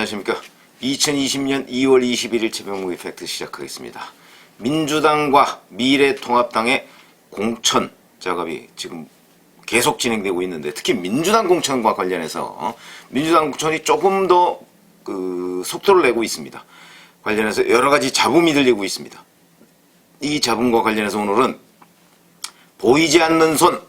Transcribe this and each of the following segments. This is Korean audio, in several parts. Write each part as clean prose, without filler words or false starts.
안녕하십니까. 2020년 2월 21일 최병욱의 팩트 시작하겠습니다. 민주당과 미래통합당의 공천 작업이 지금 계속 진행되고 있는데, 특히 민주당 공천과 관련해서 민주당 공천이 조금 더 속도를 내고 있습니다. 관련해서 여러 가지 잡음이 들리고 있습니다. 이 잡음과 관련해서 오늘은 보이지 않는 손,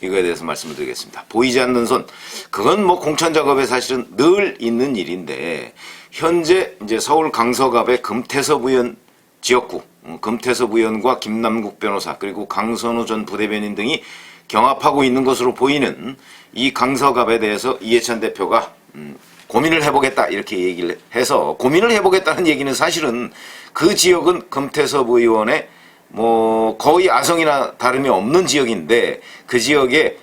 이거에 대해서 말씀을 드리겠습니다. 보이지 않는 손, 그건 뭐 공천 작업에 사실은 늘 있는 일인데, 현재 이제 서울 강서갑의 금태섭 의원 지역구, 금태섭 의원과 김남국 변호사 그리고 강선우 전 부대변인 등이 경합하고 있는 것으로 보이는 이 강서갑에 대해서 이해찬 대표가 고민을 해보겠다 이렇게 얘기를 해서, 고민을 해보겠다는 얘기는 사실은 그 지역은 금태섭 의원의 뭐 거의 아성이나 다름이 없는 지역인데, 그 지역에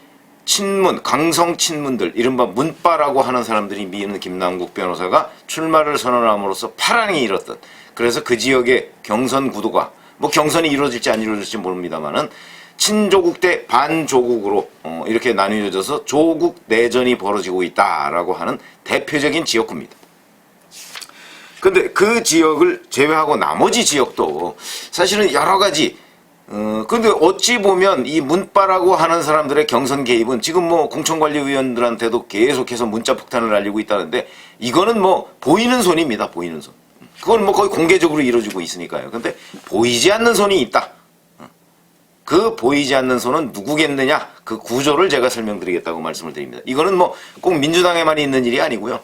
친문, 강성 친문들, 이른바 문빠라고 하는 사람들이 미는 김남국 변호사가 출마를 선언함으로써 파란이 일었던, 그래서 그 지역의 경선 구도가 뭐 경선이 이루어질지 안 이루어질지 모릅니다만은 친조국 대 반조국으로 이렇게 나뉘어져서 조국 내전이 벌어지고 있다라고 하는 대표적인 지역구입니다. 근데 그 지역을 제외하고 나머지 지역도 사실은 여러 가지, 근데 어찌 보면 이 문빠라고 하는 사람들의 경선 개입은 지금 뭐 공천관리위원들한테도 계속해서 문자 폭탄을 날리고 있다는데, 이거는 뭐 보이는 손입니다. 보이는 손. 그건 뭐 거의 공개적으로 이루어지고 있으니까요. 근데 보이지 않는 손이 있다. 그 보이지 않는 손은 누구겠느냐? 그 구조를 제가 설명드리겠다고 말씀을 드립니다. 이거는 뭐 꼭 민주당에만 있는 일이 아니고요.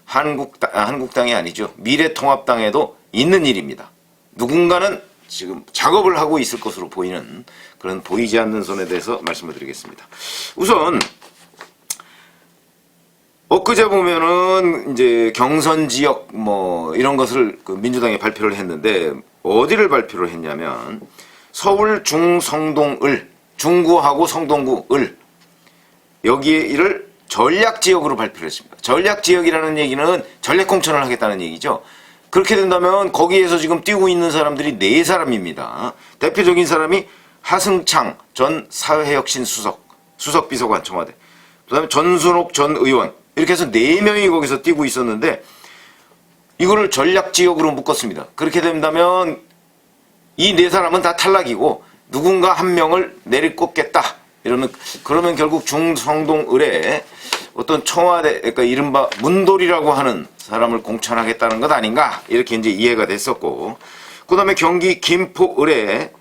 한국당이 아니죠. 미래통합당에도 있는 일입니다. 누군가는 지금 작업을 하고 있을 것으로 보이는 그런 보이지 않는 손에 대해서 말씀을 드리겠습니다. 우선 엊그제 보면은 이제 경선 지역 뭐 이런 것을 민주당이 발표를 했는데, 어디를 발표를 했냐면 서울 중성동을, 중구하고 성동구을, 여기를 전략지역으로 발표를 했습니다. 전략지역이라는 얘기는 전략공천을 하겠다는 얘기죠. 그렇게 된다면 거기에서 지금 뛰고 있는 사람들이 4사람입니다. 대표적인 사람이 하승창 전 사회혁신 수석비서관 청와대, 그 다음에 전순옥 전 의원, 이렇게 해서 4명이 거기서 뛰고 있었는데, 이거를 전략지역으로 묶었습니다. 그렇게 된다면 이 4사람은 다 탈락이고 누군가 한 명을 내리꼽겠다. 그러면 결국 중성동을에 어떤 청와대, 그러니까 이른바 문돌이라고 하는 사람을 공천하겠다는 것 아닌가, 이렇게 이제 이해가 됐었고, 그 다음에 경기 김포을에,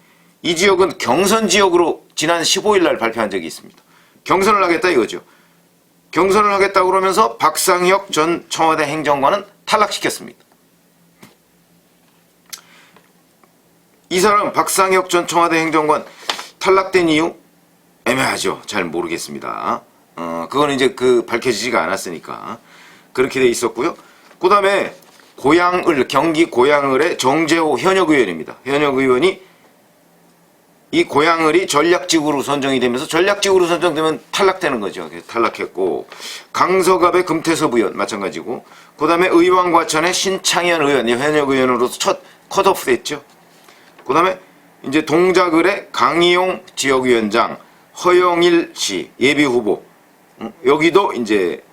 이 지역은 경선 지역으로 지난 15일 날 발표한 적이 있습니다. 경선을 하겠다 이거죠. 경선을 하겠다 그러면서 박상혁 전 청와대 행정관은 탈락시켰습니다. 이 사람 박상혁 전 청와대 행정관 탈락된 이유 애매하죠. 잘 모르겠습니다. 그건 이제 밝혀지지가 않았으니까 그렇게 돼 있었고요. 그 다음에 고양을, 경기 고양을의 정재호 현역 의원입니다. 현역 의원이 이 고양을이 전략지구로 선정이 되면서, 전략지구로 선정되면 탈락되는 거죠. 탈락했고, 강서갑의 금태섭 의원 마찬가지고, 그 다음에 의왕과천의 신창현 의원, 현역 의원으로서 첫 컷오프 됐죠. 그 다음에 이제 동작을의 강희용 지역위원장, 허영일 씨 예비후보, 여기도 이제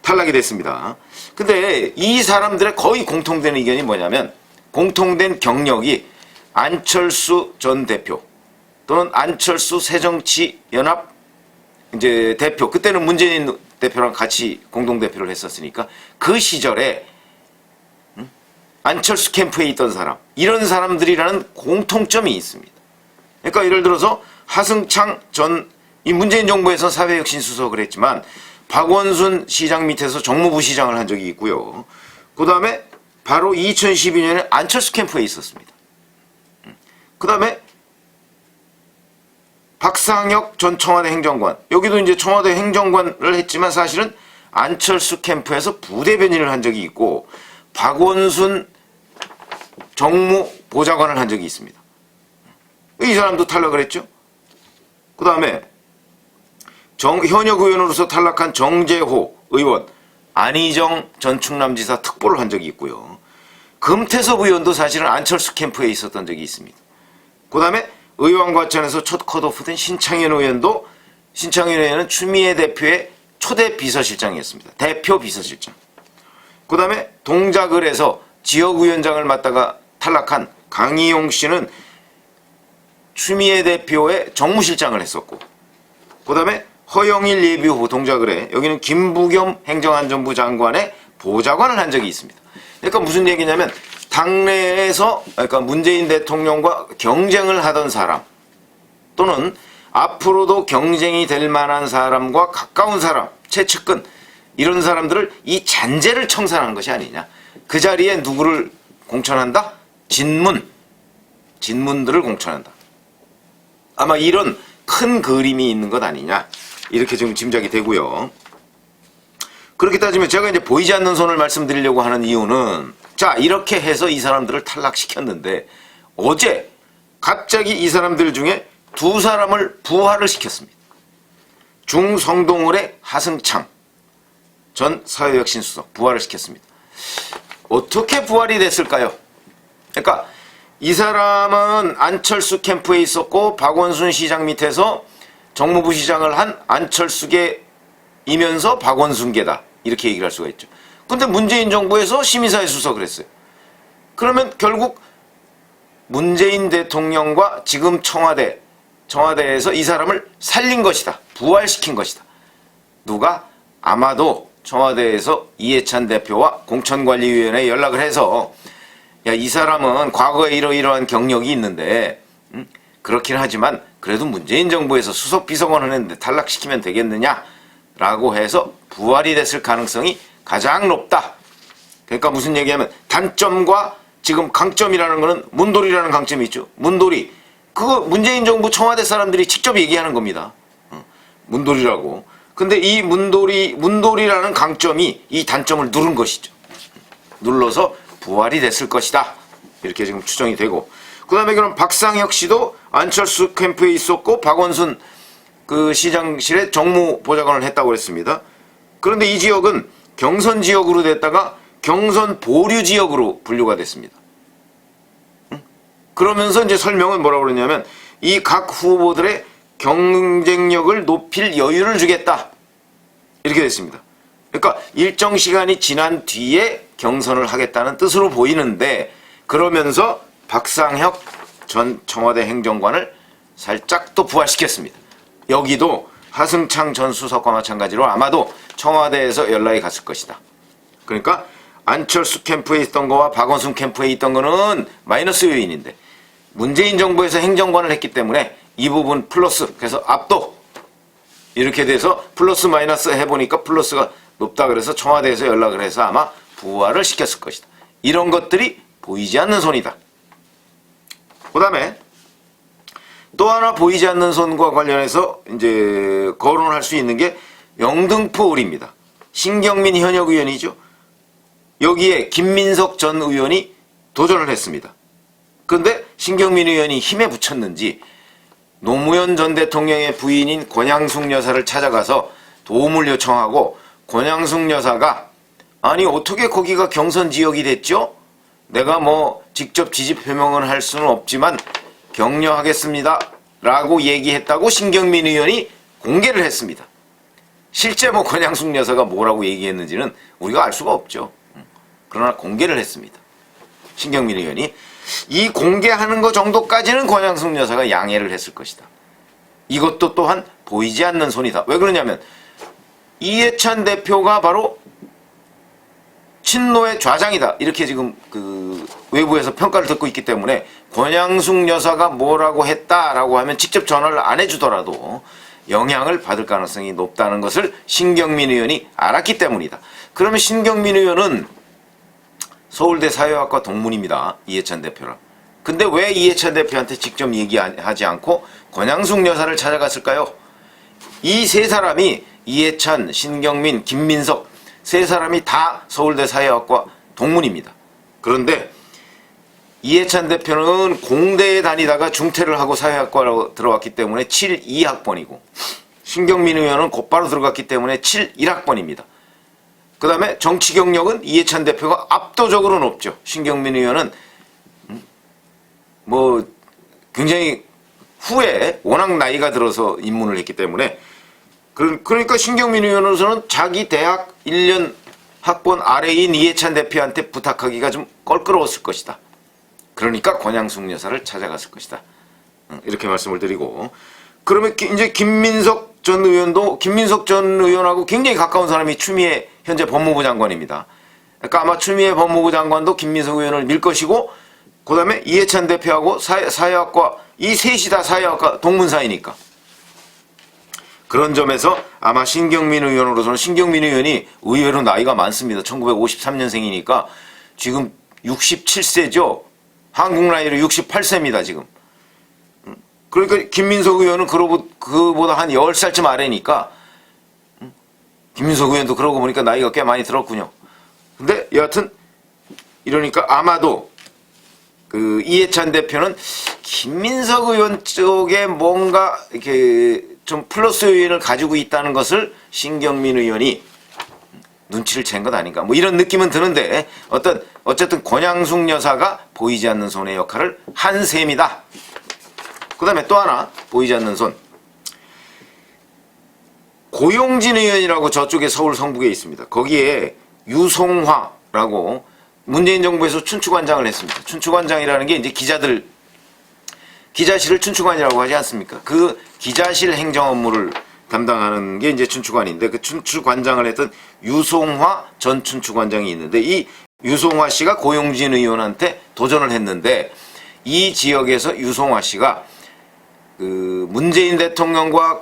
탈락이 됐습니다. 근데 이 사람들의 거의 공통된 의견이 뭐냐면, 공통된 경력이 안철수 전 대표 또는 안철수 새정치연합 이제 대표, 그때는 문재인 대표랑 같이 공동대표를 했었으니까 그 시절에 안철수 캠프에 있던 사람, 이런 사람들이라는 공통점이 있습니다. 그러니까 예를 들어서 하승창 전, 이 문재인 정부에서 사회혁신수석을 했지만 박원순 시장 밑에서 정무부 시장을 한 적이 있고요. 그 다음에 바로 2012년에 안철수 캠프에 있었습니다. 그 다음에 박상혁 전 청와대 행정관, 여기도 이제 청와대 행정관을 했지만 사실은 안철수 캠프에서 부대변인을 한 적이 있고, 박원순 정무보좌관을 한 적이 있습니다. 이 사람도 탈락을 했죠. 그 다음에 현역 의원으로서 탈락한 정재호 의원, 안희정 전 충남지사 특보를 한 적이 있고요. 금태섭 의원도 사실은 안철수 캠프에 있었던 적이 있습니다. 그 다음에 의왕과천에서 첫 컷오프된 신창현 의원도, 신창현 의원은 추미애 대표의 초대 비서실장이었습니다. 대표 비서실장. 그 다음에 동작을 해서 지역위원장을 맡다가 탈락한 강희용 씨는 추미애 대표의 정무실장을 했었고, 그 다음에 허영일 예비후보 동작을 해 여기는 김부겸 행정안전부 장관의 보좌관을 한 적이 있습니다. 그러니까 무슨 얘기냐면 당내에서 그러니까 문재인 대통령과 경쟁을 하던 사람 또는 앞으로도 경쟁이 될 만한 사람과 가까운 사람, 최측근 이런 사람들을 이 잔재를 청산한 것이 아니냐. 그 자리에 누구를 공천한다? 진문들을 공천한다. 아마 이런 큰 그림이 있는 것 아니냐. 이렇게 지금 짐작이 되고요. 그렇게 따지면 제가 이제 보이지 않는 손을 말씀드리려고 하는 이유는 자, 이렇게 해서 이 사람들을 탈락시켰는데 어제 갑자기 이 사람들 중에 두 사람을 부활을 시켰습니다. 중성동을의 하승창 전 사회혁신수석 부활을 시켰습니다. 어떻게 부활이 됐을까요? 그러니까 이 사람은 안철수 캠프에 있었고 박원순 시장 밑에서 정무부 시장을 한 안철수계이면서 박원순계다. 이렇게 얘기를 할 수가 있죠. 근데 문재인 정부에서 심의사회 수석을 했어요. 그러면 결국 문재인 대통령과 지금 청와대에서 이 사람을 살린 것이다. 부활시킨 것이다. 누가? 아마도 청와대에서 이해찬 대표와 공천관리위원회에 연락을 해서 야, 이 사람은 과거에 이러이러한 경력이 있는데 그렇긴 하지만 그래도 문재인 정부에서 수석 비서관을 했는데 탈락시키면 되겠느냐 라고 해서 부활이 됐을 가능성이 가장 높다. 그러니까 무슨 얘기하면 단점과 지금 강점이라는 거는 문돌이라는 강점이 있죠. 문돌이 그거 문재인 정부 청와대 사람들이 직접 얘기하는 겁니다. 문돌이라고. 근데 이 문돌이라는 강점이 이 단점을 누른 것이죠. 눌러서 부활이 됐을 것이다. 이렇게 지금 추정이 되고. 그 다음에 그럼 박상혁 씨도 안철수 캠프에 있었고 박원순 그 시장실에 정무보좌관을 했다고 했습니다. 그런데 이 지역은 경선 지역으로 됐다가 경선 보류 지역으로 분류가 됐습니다. 그러면서 이제 설명은 뭐라고 그러냐면 이 각 후보들의 경쟁력을 높일 여유를 주겠다. 이렇게 됐습니다. 그러니까 일정 시간이 지난 뒤에 경선을 하겠다는 뜻으로 보이는데 그러면서 박상혁 전 청와대 행정관을 살짝 또 부활시켰습니다. 여기도 하승창 전 수석과 마찬가지로 아마도 청와대에서 연락이 갔을 것이다. 그러니까 안철수 캠프에 있던 거와 박원순 캠프에 있던 거는 마이너스 요인인데 문재인 정부에서 행정관을 했기 때문에 이 부분 플러스, 그래서 압도 이렇게 돼서 플러스 마이너스 해보니까 플러스가 높다 그래서 청와대에서 연락을 해서 아마 부활을 시켰을 것이다. 이런 것들이 보이지 않는 손이다. 그 다음에 또 하나 보이지 않는 손과 관련해서 이제 거론할 수 있는 게 영등포을입니다. 신경민 현역 의원이죠. 여기에 김민석 전 의원이 도전을 했습니다. 그런데 신경민 의원이 힘에 붙였는지 노무현 전 대통령의 부인인 권양숙 여사를 찾아가서 도움을 요청하고 권양숙 여사가 아니 어떻게 거기가 경선 지역이 됐죠? 내가 뭐 직접 지지 표명을 할 수는 없지만 격려하겠습니다 라고 얘기했다고 신경민 의원이 공개를 했습니다. 실제 뭐 권양숙 여사가 뭐라고 얘기했는지는 우리가 알 수가 없죠. 그러나 공개를 했습니다. 신경민 의원이 이 공개하는 것 정도까지는 권양숙 여사가 양해를 했을 것이다. 이것도 또한 보이지 않는 손이다. 왜 그러냐면 이해찬 대표가 바로 친노의 좌장이다. 이렇게 지금 그 외부에서 평가를 듣고 있기 때문에 권양숙 여사가 뭐라고 했다라고 하면 직접 전화를 안 해주더라도 영향을 받을 가능성이 높다는 것을 신경민 의원이 알았기 때문이다. 그러면 신경민 의원은 서울대 사회학과 동문입니다. 이해찬 대표랑. 근데 왜 이해찬 대표한테 직접 얘기하지 않고 권양숙 여사를 찾아갔을까요? 이 세 사람이 이해찬, 신경민, 김민석 세 사람이 다 서울대 사회학과 동문입니다. 그런데 이해찬 대표는 공대에 다니다가 중퇴를 하고 사회학과로 들어왔기 때문에 72학번이고 신경민 의원은 곧바로 들어갔기 때문에 71학번입니다. 그 다음에 정치 경력은 이해찬 대표가 압도적으로 높죠. 신경민 의원은 뭐 굉장히 후에 워낙 나이가 들어서 입문을 했기 때문에 그러니까 신경민 의원으로서는 자기 대학 1년 학번 아래인 이해찬 대표한테 부탁하기가 좀 껄끄러웠을 것이다. 그러니까 권양숙 여사를 찾아갔을 것이다. 이렇게 말씀을 드리고, 그러면 이제 김민석 전 의원하고 굉장히 가까운 사람이 추미애 현재 법무부 장관입니다. 그러니까 아마 추미애 법무부 장관도 김민석 의원을 밀 것이고, 그 다음에 이해찬 대표하고 사회학과, 이 셋이 다 사회학과 동문사이니까. 그런 점에서 아마 신경민 의원으로서는, 신경민 의원이 의외로 나이가 많습니다. 1953년생이니까 지금 67세죠. 한국 나이로 68세입니다, 지금. 그러니까 김민석 의원은 그보다 한 10살쯤 아래니까, 김민석 의원도 그러고 보니까 나이가 꽤 많이 들었군요. 근데 여하튼 이러니까 아마도 그 이해찬 대표는 김민석 의원 쪽에 뭔가 이렇게 좀 플러스 요인을 가지고 있다는 것을 신경민 의원이 눈치를 챈 것 아닌가, 뭐 이런 느낌은 드는데, 어쨌든 권양숙 여사가 보이지 않는 손의 역할을 한 셈이다. 그 다음에 또 하나 보이지 않는 손, 고용진 의원이라고 저쪽에 서울 성북에 있습니다. 거기에 유송화라고 문재인 정부에서 춘추관장을 했습니다. 춘추관장이라는 게 이제 기자실을 춘추관이라고 하지 않습니까? 그 기자실 행정 업무를 담당하는 게 이제 춘추관인데, 그 춘추관장을 했던 유송화 전 춘추관장이 있는데, 이 유송화 씨가 고용진 의원한테 도전을 했는데, 이 지역에서 유송화 씨가 그 문재인 대통령과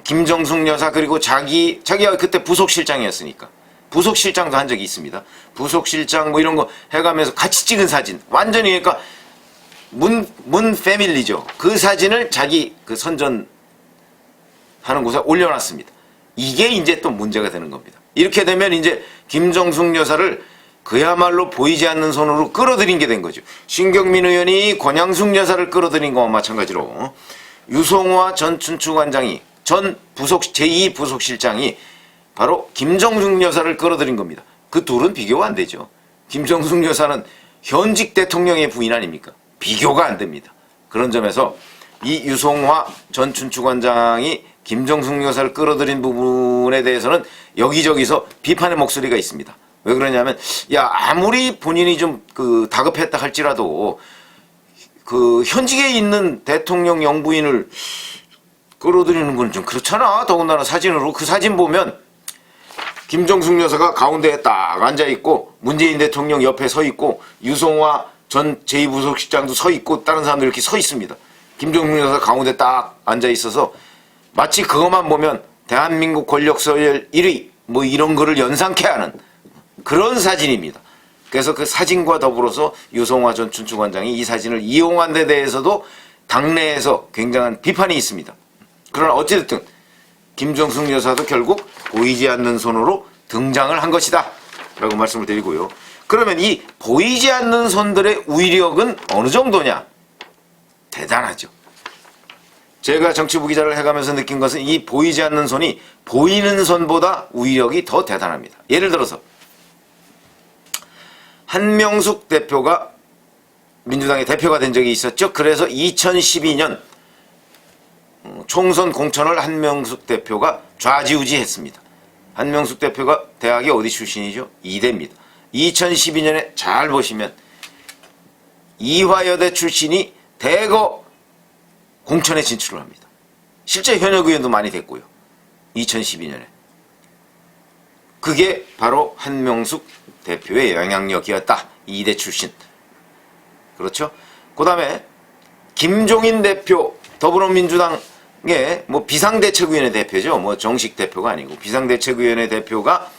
김정숙 여사, 그리고 자기가 그때 부속실장이었으니까 부속실장도 한 적이 있습니다. 부속실장 뭐 이런 거 해가면서 같이 찍은 사진, 완전히 그러니까 문 패밀리죠. 그 사진을 자기 그 선전하는 곳에 올려놨습니다. 이게 이제 또 문제가 되는 겁니다. 이렇게 되면 이제 김정숙 여사를 그야말로 보이지 않는 손으로 끌어들인 게 된 거죠. 신경민 의원이 권양숙 여사를 끌어들인 거와 마찬가지로 유송화 전 춘추관장이, 전 제2부속실장이 바로 김정숙 여사를 끌어들인 겁니다. 그 둘은 비교가 안 되죠. 김정숙 여사는 현직 대통령의 부인 아닙니까? 비교가 안 됩니다. 그런 점에서 이 유송화 전 춘추관장이 김정숙 여사를 끌어들인 부분에 대해서는 여기저기서 비판의 목소리가 있습니다. 왜 그러냐면, 야, 아무리 본인이 좀 다급했다 할지라도 그 현직에 있는 대통령 영부인을 끌어들이는 건 좀 그렇잖아. 더군다나 사진으로. 그 사진 보면 김정숙 여사가 가운데에 딱 앉아있고, 문재인 대통령 옆에 서 있고, 유송화 전 제2부속실장도 서 있고, 다른 사람들 이렇게 서 있습니다. 김정숙 여사 가운데 딱 앉아있어서 마치 그것만 보면 대한민국 권력 서열 1위 뭐 이런 거를 연상케 하는 그런 사진입니다. 그래서 그 사진과 더불어서 유송화 전 춘추관장이 이 사진을 이용한 데 대해서도 당내에서 굉장한 비판이 있습니다. 그러나 어찌됐든 김정숙 여사도 결국 보이지 않는 손으로 등장을 한 것이다 라고 말씀을 드리고요. 그러면 이 보이지 않는 손들의 위력은 어느 정도냐? 대단하죠. 제가 정치부 기자를 해가면서 느낀 것은 이 보이지 않는 손이 보이는 손보다 위력이 더 대단합니다. 예를 들어서 한명숙 대표가 민주당의 대표가 된 적이 있었죠. 그래서 2012년 총선 공천을 한명숙 대표가 좌지우지했습니다. 한명숙 대표가 대학이 어디 출신이죠? 이대입니다. 2012년에 잘 보시면 이화여대 출신이 대거 공천에 진출을 합니다. 실제 현역 의원도 많이 됐고요. 2012년에. 그게 바로 한명숙 대표의 영향력이었다. 이대 출신. 그렇죠? 그 다음에 김종인 대표, 더불어민주당의 뭐 비상대책위원회 대표죠. 뭐 정식 대표가 아니고 비상대책위원회 대표가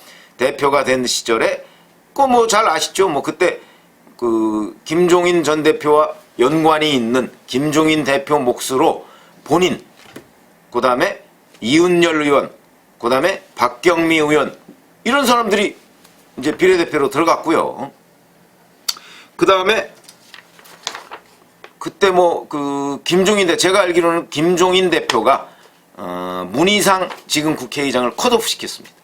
된 시절에 그 뭐 잘 아시죠? 뭐 그때 그 김종인 전 대표와 연관이 있는 김종인 대표 몫으로 본인, 그 다음에 이은열 의원, 그 다음에 박경미 의원, 이런 사람들이 이제 비례대표로 들어갔고요. 그 다음에 그때 뭐 그 제가 알기로는 김종인 대표가 문희상 지금 국회의장을 컷오프 시켰습니다.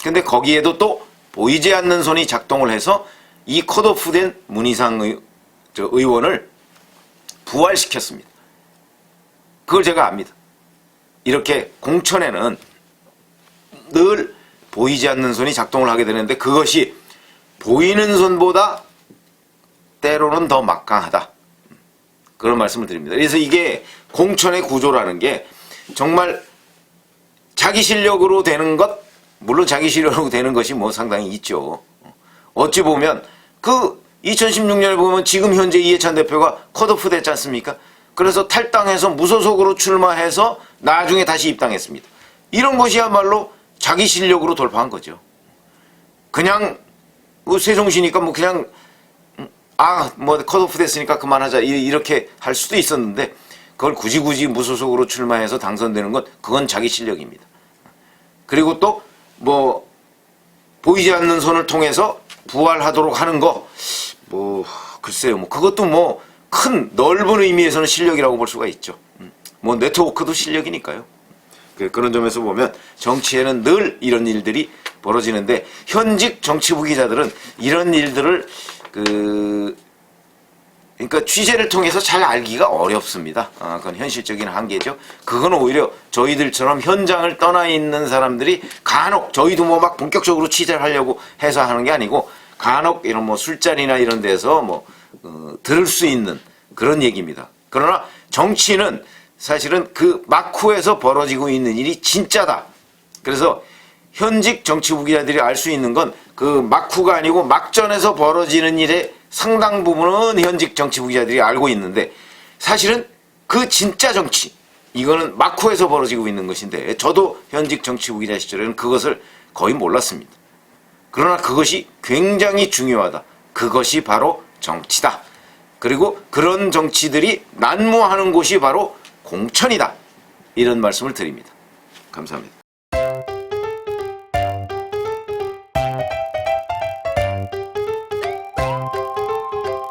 근데 거기에도 또 보이지 않는 손이 작동을 해서 이 컷오프된 문희상 의원을 부활시켰습니다. 그걸 제가 압니다. 이렇게 공천에는 늘 보이지 않는 손이 작동을 하게 되는데 그것이 보이는 손보다 때로는 더 막강하다. 그런 말씀을 드립니다. 그래서 이게 공천의 구조라는 게 정말 자기 실력으로 되는 것, 물론 자기 실력으로 되는 것이 뭐 상당히 있죠. 어찌 보면 그 2016년에 보면 지금 현재 이해찬 대표가 컷오프 됐지 않습니까? 그래서 탈당해서 무소속으로 출마해서 나중에 다시 입당했습니다. 이런 것이야말로 자기 실력으로 돌파한 거죠. 그냥 세종시니까 뭐 그냥 뭐 컷오프 됐으니까 그만하자 이렇게 할 수도 있었는데 그걸 굳이 무소속으로 출마해서 당선되는 건 그건 자기 실력입니다. 그리고 또 뭐 보이지 않는 손을 통해서 부활하도록 하는 거 뭐 글쎄요, 뭐 그것도 뭐 큰 넓은 의미에서는 실력이라고 볼 수가 있죠. 뭐 네트워크도 실력이니까요. 그런 점에서 보면 정치에는 늘 이런 일들이 벌어지는데 현직 정치부 기자들은 이런 일들을 그러니까 취재를 통해서 잘 알기가 어렵습니다. 그건 현실적인 한계죠. 그건 오히려 저희들처럼 현장을 떠나 있는 사람들이 간혹 저희도 뭐 막 본격적으로 취재를 하려고 해서 하는 게 아니고 간혹 이런 뭐 술자리나 이런 데서 뭐 들을 수 있는 그런 얘기입니다. 그러나 정치는 사실은 그 막후에서 벌어지고 있는 일이 진짜다. 그래서 현직 정치부 기자들이 알 수 있는 건 그 막후가 아니고 막전에서 벌어지는 일의 상당 부분은 현직 정치부 기자들이 알고 있는데 사실은 그 진짜 정치 이거는 막후에서 벌어지고 있는 것인데 저도 현직 정치부 기자 시절에는 그것을 거의 몰랐습니다. 그러나 그것이 굉장히 중요하다. 그것이 바로 정치다. 그리고 그런 정치들이 난무하는 곳이 바로 공천이다. 이런 말씀을 드립니다. 감사합니다.